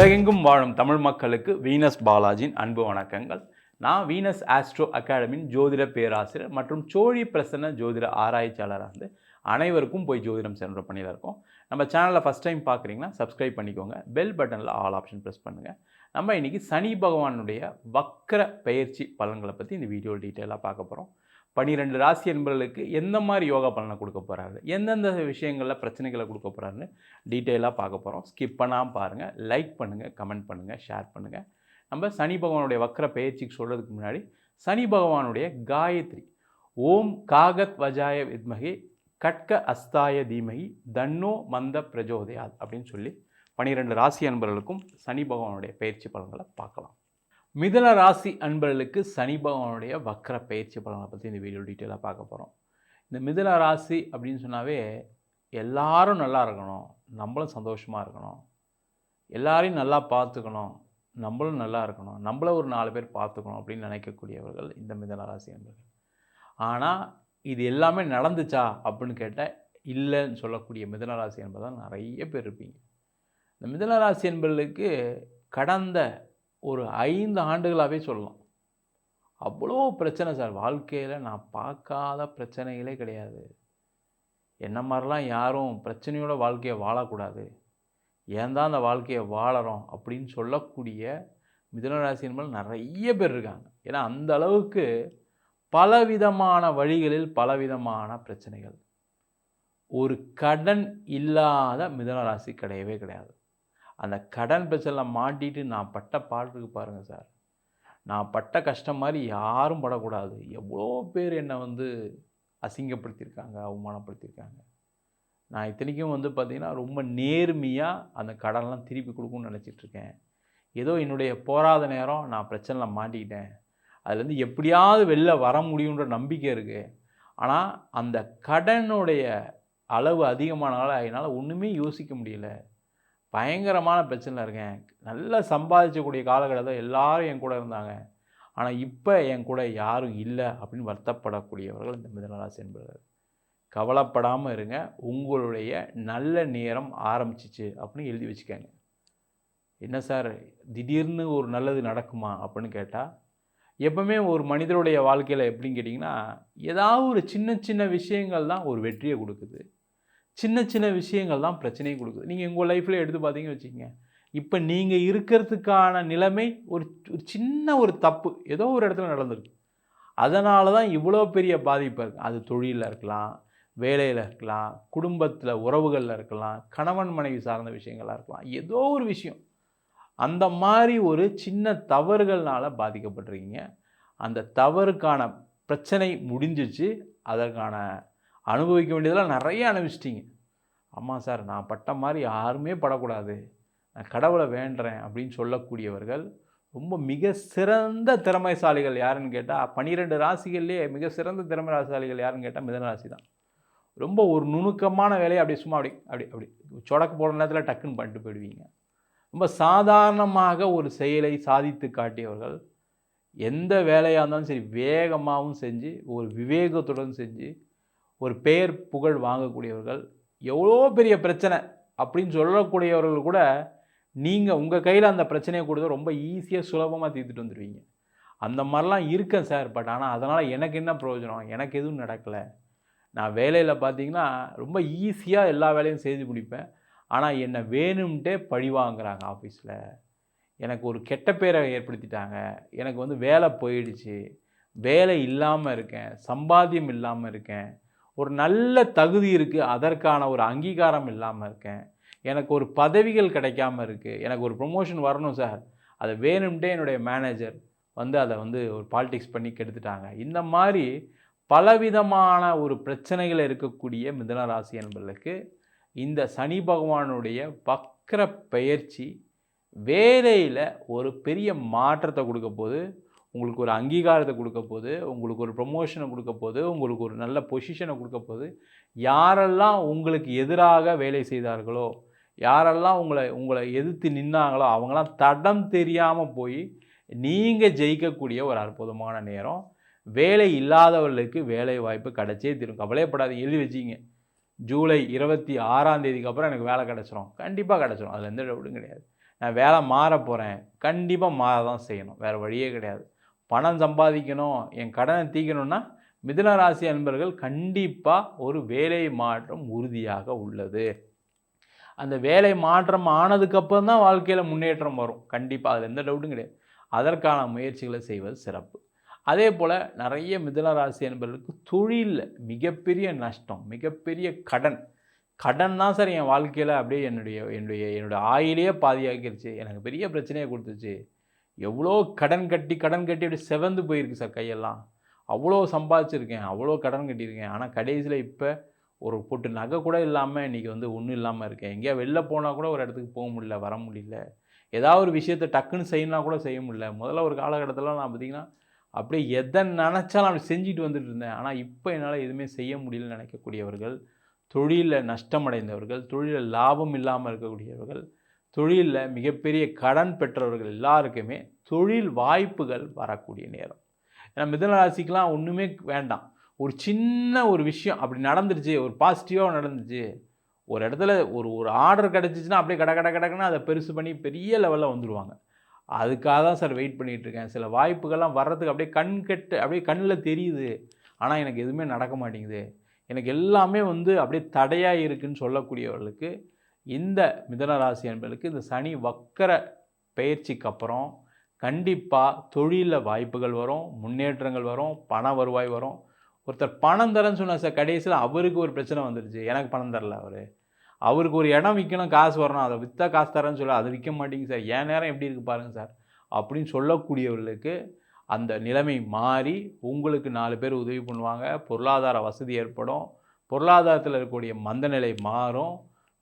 உலகெங்கும் வாழும் தமிழ் மக்களுக்கு வீனஸ் பாலாஜியின் அன்பு வணக்கங்கள். நான் வீனஸ் ஆஸ்ட்ரோ அகாடமியின் ஜோதிட பேராசிரியர் மற்றும் சோழி பிரசன்ன ஜோதிட ஆராய்ச்சியாளராக இருந்து அனைவருக்கும் போய் ஜோதிடம் சென்ற பண்ணியில் இருக்கோம். நம்ம சேனலில் ஃபஸ்ட் டைம் பார்க்குறீங்கன்னா சப்ஸ்கிரைப் பண்ணிக்கோங்க. பெல் பட்டனில் ஆல் ஆப்ஷன் ப்ரெஸ் பண்ணுங்கள். நம்ம இன்றைக்கி சனி பகவானுடைய வக்கர பயிற்சி பலன்களை பற்றி இந்த வீடியோ டீட்டெயிலாக பார்க்க போகிறோம். 12 ராசி என்பவர்களுக்கு எந்த மாதிரி யோகா பலனை கொடுக்க போகிறாரு, எந்தெந்த விஷயங்களில் பிரச்சனைகளை கொடுக்க போகிறாருன்னு டீட்டெயிலாக பார்க்க போகிறோம். ஸ்கிப் பண்ணாமல் பாருங்கள், லைக் பண்ணுங்கள், கமெண்ட் பண்ணுங்கள், ஷேர் பண்ணுங்கள். நம்ம சனி பகவானுடைய வக்கர பயிற்சிக்கு சொல்கிறதுக்கு முன்னாடி சனி பகவானுடைய காயத்ரி ஓம் காகத் வஜாய வித்மகி கட்க அஸ்தாய தீமகி தன்னோ மந்த பிரஜோதயாத் அப்படின்னு சொல்லி 12 ராசி அன்பர்களுக்கும் சனி பகவானுடைய பயிற்சி பலன்களை பார்க்கலாம். மிதுன ராசி அன்பர்களுக்கு சனி பகவானுடைய வக்கர பயிற்சி பலனை பற்றி இந்த வீடியோ டீட்டெயிலாக பார்க்க போகிறோம். இந்த மிதுன ராசி அப்படின்னு சொன்னாவே எல்லாரும் நல்லா இருக்கணும், நம்மளும் சந்தோஷமாக இருக்கணும், எல்லாரையும் நல்லா பார்த்துக்கணும், நம்மளும் நல்லா இருக்கணும், நம்மள ஒரு 4 பேர் பார்த்துக்கணும் அப்படின்னு நினைக்கக்கூடியவர்கள் இந்த மிதுன ராசி அன்பர்கள். ஆனால் இது எல்லாமே நடந்துச்சா அப்படின்னு கேட்டால் இல்லைன்னு சொல்லக்கூடிய மிதுன ராசி என்பது தான் நிறைய பேர் இருப்பீங்க. இந்த மிதுன ராசி என்பர்களுக்கு கடந்த ஒரு 5 ஆண்டுகளாகவே சொல்லலாம், அவ்வளோ பிரச்சனை சார். வாழ்க்கையில் நான் பார்க்காத பிரச்சனைகளே கிடையாது. என்ன மாதிரிலாம் யாரும் பிரச்சனையோட வாழ்க்கையை வாழக்கூடாது, ஏன் தான் அந்த வாழ்க்கையை வாழறோம் அப்படின்னு சொல்லக்கூடிய மிதுனராசி என்பது நிறைய பேர் இருக்காங்க. ஏன்னா அந்த அளவுக்கு பலவிதமான வழிகளில் பலவிதமான பிரச்சனைகள். ஒரு கடன் இல்லாத மிதுனராசி கிடையவே கிடையாது. அந்த கடன் பிரச்சனையில் மாட்டிட்டு நான் பட்ட பாட்டுக்கு பாருங்கள் சார், நான் பட்ட கஷ்டம் மாதிரி யாரும் படக்கூடாது. எவ்வளோ பேர் என்னை அசிங்கப்படுத்தியிருக்காங்க, அவமானப்படுத்தியிருக்காங்க. நான் இத்தனைக்கும் பார்த்திங்கன்னா ரொம்ப நேர்மையாக அந்த கடன்லாம் திருப்பி கொடுக்குன்னு நினச்சிட்ருக்கேன். ஏதோ என்னுடைய போராத நேரம் நான் பிரச்சனையில் மாட்டிக்கிட்டேன், அதுலேருந்து எப்படியாவது வெளில வர முடியுன்ற நம்பிக்கை இருக்குது. ஆனால் அந்த கடனுடைய அளவு அதிகமானால என்னால் ஒன்றுமே யோசிக்க முடியல, பயங்கரமான பிரச்சனையில் இருக்கேன். நல்லா சம்பாதிக்கக்கூடிய காலகட்டத்தில் எல்லாரும் என் கூட இருந்தாங்க, ஆனால் இப்போ என் கூட யாரும் இல்லை அப்படின்னு வருத்தப்படக்கூடியவர்கள் இந்த மிதுனராசி என்பவர்கள். கவலைப்படாமல் இருங்க, உங்களுடைய நல்ல நேரம் ஆரம்பிச்சிச்சு அப்படின்னு எழுதி வச்சுக்கோங்க. என்ன சார் திடீர்னு ஒரு நல்லது நடக்குமா அப்படின்னு கேட்டால், எப்பவுமே ஒரு மனிதனுடைய வாழ்க்கையில் எப்படின்னு கேட்டிங்கன்னா, ஏதாவது ஒரு சின்ன சின்ன விஷயங்கள் தான் ஒரு வெற்றியை கொடுக்குது, சின்ன சின்ன விஷயங்கள் தான் பிரச்சனையை கொடுக்குது. நீங்கள் உங்கள் லைஃப்பில் எடுத்து பார்த்தீங்கன்னு வச்சுக்கோங்க, இப்போ நீங்கள் இருக்கிறதுக்கான நிலைமை ஒரு சின்ன ஒரு தப்பு ஏதோ ஒரு இடத்துல நடந்திருக்கு, அதனால தான் இவ்வளோ பெரிய பாதிப்பு இருக்குது. அது தொழிலில் இருக்கலாம், வேலையில் இருக்கலாம், குடும்பத்தில் உறவுகளில் இருக்கலாம், கணவன் மனைவி சார்ந்த விஷயங்களாக இருக்கலாம், ஏதோ ஒரு விஷயம் அந்த மாதிரி ஒரு சின்ன தவறுகள்னால் பாதிக்கப்பட்டிருக்கீங்க. அந்த தவறுக்கான பிரச்சனை முடிஞ்சிச்சு, அதற்கான அனுபவிக்க வேண்டியதெல்லாம் நிறைய அனுபவிச்சிட்டிங்க. ஆமாம் சார், நான் பட்ட மாதிரி யாருமே படக்கூடாது, நான் கடவுளை வேண்டுறேன் அப்படின்னு சொல்லக்கூடியவர்கள் ரொம்ப மிக சிறந்த திறமைசாலிகள் யாருன்னு கேட்டால் 12 ராசிகள்லேயே மிக சிறந்த திறமைசாலிகள் யாருன்னு கேட்டால் மிதுன ராசி தான். ரொம்ப ஒரு நுணுக்கமான வேலையை அப்படி சும்மா அப்படி அப்படி அப்படி சொடக்கு போடுற நேரத்தில் டக்குன்னு பண்ணிட்டு போயிடுவீங்க. ரொம்ப சாதாரணமாக ஒரு செயலை சாதித்து காட்டியவர்கள். எந்த வேலையாக இருந்தாலும் சரி வேகமாகவும் செஞ்சு ஒரு விவேகத்துடன் செஞ்சு ஒரு பெயர் புகழ் வாங்கக்கூடியவர்கள். எவ்வளோ பெரிய பிரச்சனை அப்படின்னு சொல்லக்கூடியவர்கள் கூட நீங்கள் உங்கள் கையில் அந்த பிரச்சனையை கொடுத்து ரொம்ப ஈஸியாக சுலபமாக தீர்த்துட்டு வந்துடுவீங்க. அந்த மாதிரிலாம் இருக்கேன் சார், பட் ஆனால் அதனால் எனக்கு என்ன பிரயோஜனம், எனக்கு எதுவும் நடக்கலை. நான் வேலையில் பார்த்தீங்கன்னா ரொம்ப ஈஸியாக எல்லா வேலையும் செய்து முடிப்பேன், ஆனால் என்னை வேணும்ன்ட்டே பழி வாங்குறாங்க ஆஃபீஸில், எனக்கு ஒரு கெட்ட பேரை ஏற்படுத்திட்டாங்க, எனக்கு வேலை போயிடுச்சு, வேலை இல்லாமல் இருக்கேன், சம்பாத்தியம் இல்லாமல் இருக்கேன், ஒரு நல்ல தகுதி இருக்குது அதற்கான ஒரு அங்கீகாரம் இல்லாமல் இருக்கேன், எனக்கு ஒரு பதவிகள் கிடைக்காமல் இருக்குது, எனக்கு ஒரு ப்ரொமோஷன் வரணும் சார், அதை வேணும்ட்டே என்னுடைய மேனேஜர் அதை ஒரு பாலிடிக்ஸ் பண்ணி கெடுத்துட்டாங்க. இந்த மாதிரி பலவிதமான ஒரு பிரச்சனைகள் இருக்கக்கூடிய மிதுன ராசி என்பதற்கு இந்த சனி பகவானுடைய வக்கர பயிற்சி வேலையில் ஒரு பெரிய மாற்றத்தை கொடுக்க போது, உங்களுக்கு ஒரு அங்கீகாரத்தை கொடுக்க போது, உங்களுக்கு ஒரு ப்ரொமோஷனை கொடுக்க போது, உங்களுக்கு ஒரு நல்ல பொசிஷனை கொடுக்க போது. யாரெல்லாம் உங்களுக்கு எதிராக வேலை செய்தார்களோ, யாரெல்லாம் உங்களை எதிர்த்து நின்னாங்களோ, அவங்களாம் தடம் தெரியாமல் போய் நீங்கள் ஜெயிக்கக்கூடிய ஒரு அற்புதமான நேரம். வேலை இல்லாதவர்களுக்கு வேலை வாய்ப்பு கிடைச்சே தீரும், கவலைப்படாதீங்க. எழுதி வச்சிங்க, ஜூலை 26ஆம் தேதிக்கு அப்புறம் எனக்கு வேலை கிடச்சிரும், கண்டிப்பாக கிடச்சிரும், அதில் எந்த டவுட்டும் கிடையாது. நான் வேலை மாற போகிறேன், கண்டிப்பாக மாற தான் செய்யணும், வேறு வழியே கிடையாது. பணம் சம்பாதிக்கணும், என் கடனை தீர்க்கணும்னா மிதுன ராசி அன்பர்கள் கண்டிப்பாக ஒரு வேலை மாற்றம் உறுதியாக உள்ளது. அந்த வேலை மாற்றம் ஆனதுக்கப்புறம் தான் வாழ்க்கையில் முன்னேற்றம் வரும், கண்டிப்பாக, அதில் எந்த டவுட்டும் கிடையாது. அதற்கான முயற்சிகளை செய்வது சிறப்பு. அதே போல் நிறைய மிதுன ராசி அன்பர்களுக்கு தொழிலில் மிகப்பெரிய நஷ்டம், மிகப்பெரிய கடன். கடன் தான் சார் என் வாழ்க்கையில் அப்படியே என்னுடைய ஆயிலேயே பாதியாக்கிருச்சு, எனக்கு பெரிய பிரச்சனையை கொடுத்துச்சு. எவ்வளோ கடன் கட்டி அப்படி செவந்து போயிருக்கு சார் கையெல்லாம். அவ்வளோ சம்பாதிச்சிருக்கேன், அவ்வளோ கடன் கட்டியிருக்கேன். ஆனால் கடைசியில் இப்போ ஒரு பொட்டு நகை கூட இல்லாமல் இன்றைக்கி ஒன்றும் இல்லாமல் இருக்கேன். எங்கேயா வெளில போனால் கூட ஒரு இடத்துக்கு போக முடியல, வர முடியல. ஏதாவது ஒரு விஷயத்தை டக்குன்னு செய்யணும்னா கூட செய்ய முடியல. முதல்ல ஒரு காலகட்டத்தில் நான் பார்த்திங்கன்னா அப்படியே எதை நினச்சாலும் அப்படி செஞ்சுட்டு வந்துட்டு இருந்தேன். ஆனால் இப்போ என்னால் எதுவுமே செய்ய முடியலன்னு நினைக்கக்கூடியவர்கள், தொழிலில் நஷ்டமடைந்தவர்கள், தொழிலில் லாபம் இல்லாமல் இருக்கக்கூடியவர்கள், தொழிலில் மிகப்பெரிய கடன் பெற்றவர்கள் எல்லாருக்குமே தொழில் வாய்ப்புகள் வரக்கூடிய நேரம். ஏன்னா மிதுன ராசிக்கெலாம் ஒன்றுமே வேண்டாம். ஒரு சின்ன ஒரு விஷயம் அப்படி நடந்துருச்சு, ஒரு பாசிட்டிவாக நடந்துச்சு, ஒரு இடத்துல ஒரு ஆர்டர் கிடச்சிச்சின்னா அப்படியே கடக்குன்னு அதை பெருசு பண்ணி பெரிய லெவலில் வந்துடுவாங்க. அதுக்காக தான் சார் வெயிட் பண்ணிகிட்ருக்கேன். சில வாய்ப்புகள்லாம் வர்றதுக்கு அப்படியே அப்படியே கண்ணில் தெரியுது, ஆனால் எனக்கு எதுவுமே நடக்க மாட்டேங்குது, எனக்கு எல்லாமே அப்படியே தடையாக இருக்குதுன்னு சொல்லக்கூடியவர்களுக்கு, இந்த மிதுன ராசி என்பதற்கு இந்த சனி வக்கர பயிற்சிக்கு அப்புறம் கண்டிப்பாக தொழிலில் வாய்ப்புகள் வரும், முன்னேற்றங்கள் வரும், பண வருவாய் வரும். ஒருத்தர் பணம் தரேன்னு சொன்னார் சார், கடைசியில் அவருக்கு ஒரு பிரச்சனை வந்துடுச்சு, எனக்கு பணம் தரல அவருக்கு ஒரு இடம் விற்கணும், காசு வரணும், அதை விற்றா காசு தரேன்னு சொல்ல அது விற்க மாட்டேங்க சார், என் நேரம் எப்படி இருக்குது பாருங்கள் சார் அப்படின்னு சொல்லக்கூடியவர்களுக்கு அந்த நிலைமை மாறி உங்களுக்கு 4 பேர் உதவி பண்ணுவாங்க, பொருளாதார வசதி ஏற்படும், பொருளாதாரத்தில் இருக்கக்கூடிய மந்தநிலை மாறும்,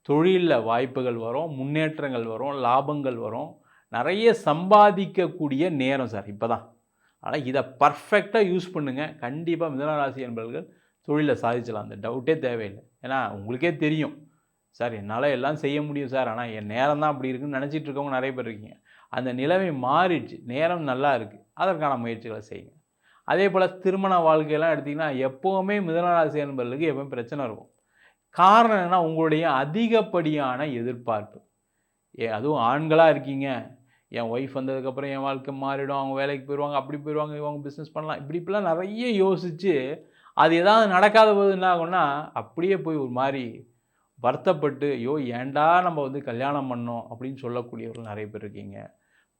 தொழிலில் வாய்ப்புகள் வரும், முன்னேற்றங்கள் வரும், லாபங்கள் வரும், நிறைய சம்பாதிக்கக்கூடிய நேரம் சார் இப்போ தான். ஆனால் இதை பர்ஃபெக்டாக யூஸ் பண்ணுங்கள், கண்டிப்பாக மிதுன ராசி என்பவர்கள் தொழிலில் சாதிச்சலாம், அந்த டவுட்டே தேவையில்லை. ஏன்னா உங்களுக்கே தெரியும் சார், என்னால் எல்லாம் செய்ய முடியும் சார், ஆனால் என் நேரம் தான் அப்படி இருக்குன்னு நினச்சிட்டு இருக்கவங்க நிறைய பேர் இருக்கீங்க. அந்த நிலைமை மாறிடுச்சு, நேரம் நல்லா இருக்குது, அதற்கான முயற்சிகளை செய்யுங்க. அதே போல் திருமண வாழ்க்கையெல்லாம் எடுத்திங்கன்னா எப்போவுமே மிதுன ராசி என்பவர்களுக்கு எப்போவும் பிரச்சனை இருக்கும். காரணம் என்னென்னா உங்களுடைய அதிகப்படியான எதிர்பார்ப்பு. அதுவும் ஆண்களாக இருக்கீங்க, என் ஒய்ஃப் வந்ததுக்கப்புறம் என் வாழ்க்கை மாறிடும், அவங்க வேலைக்கு போயிடுவாங்க, அப்படி போயிடுவாங்க, இவங்க பிஸ்னஸ் பண்ணலாம், இப்படிலாம் நிறைய யோசித்து அது ஏதாவது நடக்காத போது என்ன ஆகும்னா அப்படியே போய் ஒரு மாதிரி வருத்தப்பட்டு, ஐயோ ஏன்டா நம்ம கல்யாணம் பண்ணோம் அப்படின்னு சொல்லக்கூடியவர்கள் நிறைய பேர் இருக்கீங்க.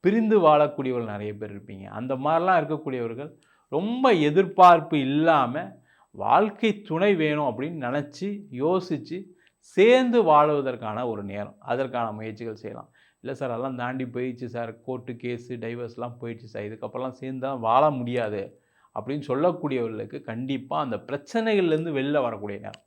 பிரிந்து வாழக்கூடியவர்கள் நிறைய பேர் இருப்பீங்க. அந்த மாதிரிலாம் இருக்கக்கூடியவர்கள் ரொம்ப எதிர்பார்ப்பு இல்லாமல் வாழ்க்கை துணை வேணும் அப்படின்னு நினச்சி யோசித்து சேர்ந்து வாழுவதற்கான ஒரு நேரம், அதற்கான முயற்சிகள் செய்யலாம். இல்லை சார் அதெல்லாம் தாண்டி போயிடுச்சு சார், கோர்ட்டு கேஸு டைவர்ஸ்லாம் போயிடுச்சு சார், இதுக்கப்புறம்லாம் சேர்ந்து தான் வாழ முடியாது அப்படின்னு சொல்லக்கூடியவர்களுக்கு கண்டிப்பாக அந்த பிரச்சனைகள்லேருந்து வெளில வரக்கூடிய நேரம்.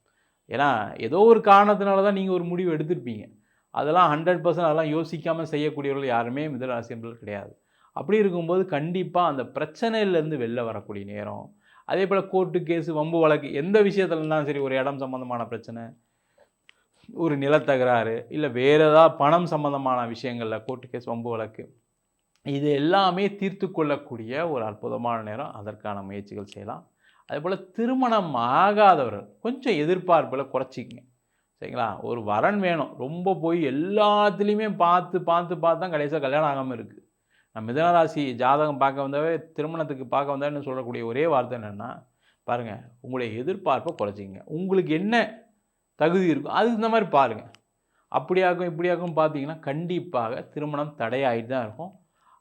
ஏன்னா ஏதோ ஒரு காரணத்தினால தான் நீங்கள் ஒரு முடிவு எடுத்திருப்பீங்க, அதெல்லாம் 100% அதெல்லாம் யோசிக்காமல் செய்யக்கூடியவர்கள் யாருமே மிதுன ராசி என்பவர்கள் கிடையாது. அப்படி இருக்கும்போது கண்டிப்பாக அந்த பிரச்சனையிலேருந்து வெளில வரக்கூடிய நேரம். அதே போல் கோர்ட்டு கேஸு வம்பு வழக்கு எந்த விஷயத்துல இருந்தாலும் சரி, ஒரு இடம் சம்மந்தமான பிரச்சனை, ஒரு நிலத்தகராறு, இல்லை வேறு ஏதாவது பணம் சம்மந்தமான விஷயங்களில் கோர்ட்டு கேஸ் வம்பு வழக்கு, இது எல்லாமே தீர்த்து கொள்ளக்கூடிய ஒரு அற்புதமான நேரம், அதற்கான முயற்சிகள் செய்யலாம். அதேபோல் திருமணம் ஆகாதவர்கள் கொஞ்சம் எதிர்பார்ப்பில் குறைச்சிக்கங்க, சரிங்களா? ஒரு வரன் வேணும், ரொம்ப போய் எல்லாத்துலேயுமே பார்த்து தான் கடைசியாக கல்யாணம் ஆகாமல் இருக்குது. நான் மிதுனராசி ஜாதகம் பார்க்க வந்தாவே, திருமணத்துக்கு பார்க்க வந்தான்னு சொல்லக்கூடிய ஒரே வார்த்தை என்னென்னா, பாருங்கள் உங்களுடைய எதிர்பார்ப்பை குறைச்சிங்க, உங்களுக்கு என்ன தகுதி இருக்கும் அதுக்கு இந்த மாதிரி பாருங்கள். அப்படியாக்கும் இப்படியாக்கும் பார்த்தீங்கன்னா கண்டிப்பாக திருமணம் தடையாகிட்டு தான் இருக்கும்.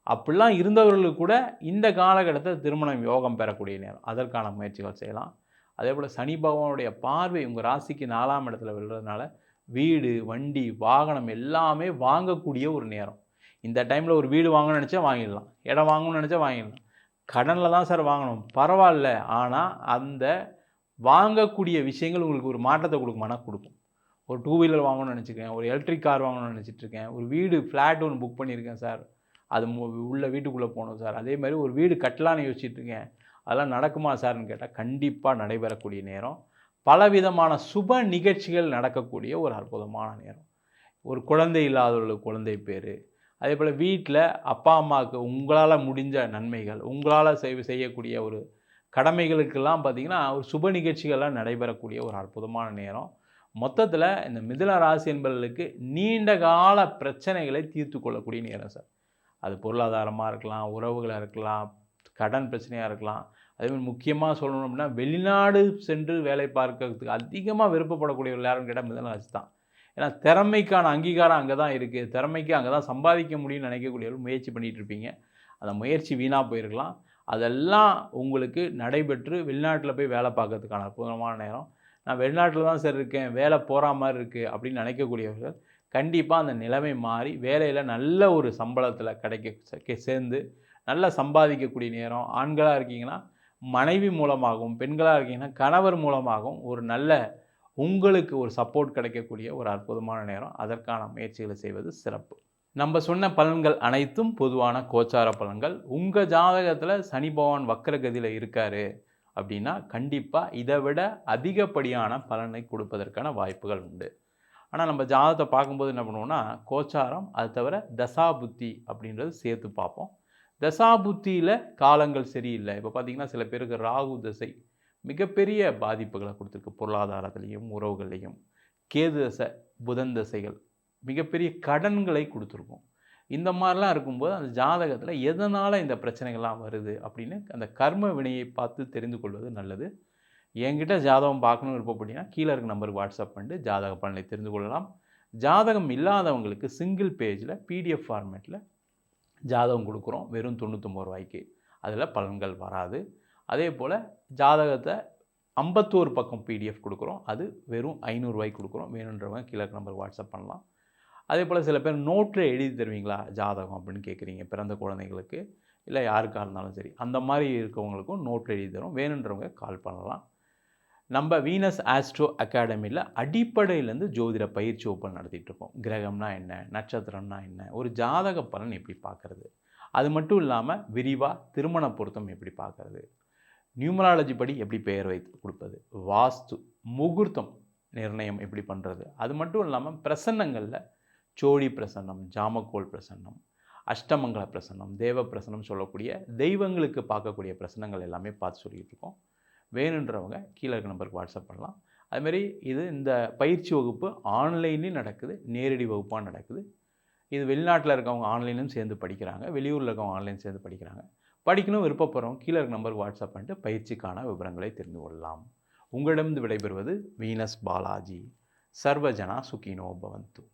அப்படிலாம் இருந்தவர்களுக்கு கூட இந்த காலகட்டத்தில் திருமணம் யோகம் பெறக்கூடிய நேரம், அதற்கான முயற்சிகள் செய்யலாம். அதே போல் சனி பகவானுடைய பார்வை உங்கள் ராசிக்கு 4ஆம் இடத்துல விழுறதுனால வீடு, வண்டி, வாகனம் எல்லாமே வாங்கக்கூடிய ஒரு நேரம். இந்த டைமில் ஒரு வீடு வாங்கணும்னு நினச்சா வாங்கிடலாம், இடம் வாங்கணும்னு நினச்சா வாங்கிடலாம். கடனில் தான் சார் வாங்கணும், பரவாயில்ல, ஆனால் அந்த வாங்கக்கூடிய விஷயங்கள் உங்களுக்கு ஒரு மாற்றத்தை கொடுக்கும். ஒரு 2 வீலர் வாங்கணும்னு நினச்சிருக்கேன், ஒரு எலக்ட்ரிக் கார் வாங்கணும்னு நினச்சிட்ருக்கேன், ஒரு வீடு ஃப்ளாட் ஒன்று புக் பண்ணியிருக்கேன் சார், அது உள்ள வீட்டுக்குள்ளே போகணும் சார், அதே மாதிரி ஒரு வீடு கட்டலான்னு யோசிச்சுட்ருக்கேன், அதெல்லாம் நடக்குமா சார்னு கேட்டால் கண்டிப்பாக நடைபெறக்கூடிய நேரம். பலவிதமான சுப நிகழ்ச்சிகள் நடக்கக்கூடிய ஒரு அற்புதமான நேரம். ஒரு குழந்தை இல்லாதவர்களுக்கு குழந்தை பேர், அதே போல் வீட்டில் அப்பா அம்மாவுக்கு உங்களால் முடிஞ்ச நன்மைகள், உங்களால் செய்யக்கூடிய ஒரு கடமைகளுக்கெல்லாம் பார்த்திங்கன்னா ஒரு சுப நிகழ்ச்சிகள்லாம் நடைபெறக்கூடிய ஒரு அற்புதமான நேரம். மொத்தத்தில் இந்த மிதுன ராசி என்பவர்களுக்கு நீண்ட கால பிரச்சனைகளை தீர்த்து கொள்ளக்கூடிய நேரம் சார். அது பொருளாதாரமாக இருக்கலாம், உறவுகளாக இருக்கலாம், கடன் பிரச்சனையாக இருக்கலாம். அதேமாதிரி முக்கியமாக சொல்லணும் அப்படின்னா வெளிநாடு சென்று வேலை பார்க்கறதுக்கு அதிகமாக விருப்பப்படக்கூடியவர்கள் யாருன்னு கேட்டால் மிதுன ராசி தான். ஏன்னா திறமைக்கான அங்கீகாரம் அங்கே தான் இருக்குது. திறமைக்கு அங்கே தான் சம்பாதிக்க முடியும்னு நினைக்கக்கூடியவர்கள் முயற்சி பண்ணிகிட்டு இருப்பீங்க. அந்த முயற்சி வீணாக போயிருக்கலாம். அதெல்லாம் உங்களுக்கு நடைபெற்று வெளிநாட்டில் போய் வேலை பார்க்கறதுக்கான அற்புதமான நேரம். நான் வெளிநாட்டில் தான் சார் இருக்கேன், வேலை போகிற மாதிரி இருக்குது அப்படின்னு நினைக்கக்கூடியவர்கள் கண்டிப்பாக அந்த நிலைமை மாறி வேலையில் நல்ல ஒரு சம்பளத்தில் சேர்ந்து நல்லா சம்பாதிக்கக்கூடிய நேரம். ஆண்களாக இருக்கீங்கன்னா மனைவி மூலமாகவும், பெண்களாக இருக்கீங்கன்னா கணவர் மூலமாகவும் ஒரு நல்ல உங்களுக்கு ஒரு சப்போர்ட் கிடைக்கக்கூடிய ஒரு அற்புதமான நேரம். அதற்கான முயற்சிகளை செய்வது சிறப்பு. நம்ம சொன்ன பலன்கள் அனைத்தும் பொதுவான கோச்சார பலன்கள். உங்கள் ஜாதகத்தில் சனி பகவான் வக்ரகதியில் இருக்கார் அப்படின்னா கண்டிப்பாக இதை விட அதிகப்படியான பலனை கொடுப்பதற்கான வாய்ப்புகள் உண்டு. ஆனால் நம்ம ஜாதகத்தை பார்க்கும்போது என்ன பண்ணுவோம்னா கோச்சாரம், அது தவிர தசாபுத்தி அப்படின்றது சேர்த்து பார்ப்போம். தசாபுத்தியில் காலங்கள் சரியில்லை. இப்போ பார்த்திங்கன்னா சில பேருக்கு ராகு தசை மிகப்பெரிய பாதிப்புகளை கொடுத்துருக்கு. பொருளாதாரத்துலேயும் உறவுகள்லேயும். கேது தசை, புதன் தசைகள் மிகப்பெரிய கடன்களை கொடுத்துருக்கும். இந்த மாதிரிலாம் இருக்கும்போது அந்த ஜாதகத்தில் எதனால் இந்த பிரச்சனைகள்லாம் வருது அப்படின்னு அந்த கர்ம வினையை பார்த்து தெரிந்து கொள்வது நல்லது. என்கிட்ட ஜாதகம் பார்க்கணும் விருப்பப்பட்டீங்கன்னா கீழே இருக்க நம்பருக்கு வாட்ஸ்அப் பண்ணிட்டு ஜாதக பலனை தெரிந்து கொள்ளலாம். ஜாதகம் இல்லாதவங்களுக்கு சிங்கிள் பேஜில் பிடிஎஃப் ஃபார்மேட்டில் ஜாதகம் கொடுக்குறோம், வெறும் 99 ரூபாய்க்கு. அதில் பலன்கள் வராது. அதே போல் ஜாதகத்தை 51 பக்கம் பிடிஎஃப் கொடுக்குறோம், அது வெறும் 500 ரூபாய்க்கு கொடுக்குறோம். வேணுன்றவங்க கீழே இருக்க நம்பருக்கு வாட்ஸ்அப் பண்ணலாம். அதே போல் சில பேர் நோட்டில் எழுதி தருவீங்களா ஜாதகம் அப்படின்னு கேட்குறீங்க. பிறந்த குழந்தைங்களுக்கு இல்லை யாருக்காக இருந்தாலும் சரி, அந்த மாதிரி இருக்கவங்களுக்கும் நோட்டில் எழுதி தரும். வேணுன்றவங்க கால் பண்ணலாம். நம்ம வீனஸ் ஆஸ்ட்ரோ அகாடமியில் அடிப்படையிலேருந்து ஜோதிட பயிற்சி வகுப்பு நடத்திட்டுருக்கோம். கிரகம்னா என்ன, நட்சத்திரம்னா என்ன, ஒரு ஜாதக பலன் எப்படி பார்க்குறது, அது மட்டும் இல்லாமல் விரிவாக திருமண பொருத்தம் எப்படி பார்க்குறது, நியூமராலஜி படி எப்படி பெயர் வைத்து கொடுப்பது, வாஸ்து முகூர்த்தம் நிர்ணயம் எப்படி பண்ணுறது, அது மட்டும் இல்லாமல் பிரசன்னங்களில் சோழி பிரசன்னம், ஜாமக்கோல் பிரசன்னம், அஷ்டமங்கல பிரசன்னம், தேவ பிரசன்னம் சொல்லக்கூடிய தெய்வங்களுக்கு பார்க்கக்கூடிய பிரசன்னங்கள் எல்லாமே பார்த்து சொல்லிகிட்டு இருக்கோம். வேணுன்றவங்க கீழே இருக்க நம்பருக்கு வாட்ஸ்அப் பண்ணலாம். அதுமாரி இந்த பயிற்சி வகுப்பு ஆன்லைன்லேயும் நடக்குது, நேரடி வகுப்பாக நடக்குது. இது வெளிநாட்டில் இருக்கவங்க ஆன்லைன்லையும் சேர்ந்து படிக்கிறாங்க, வெளியூரில் இருக்கவங்க ஆன்லைன் சேர்ந்து படிக்கிறாங்க. படிக்கணும் விருப்பப்படுறவங்க கீழே இருக்க நம்பருக்கு வாட்ஸ்அப் பண்ணிட்டு பயிற்சிக்கான விவரங்களை தெரிந்து கொள்ளலாம். உங்களிடமிருந்து விடைபெறுவது வீனஸ் பாலாஜி. சர்வஜனா சுகினோ பவந்து.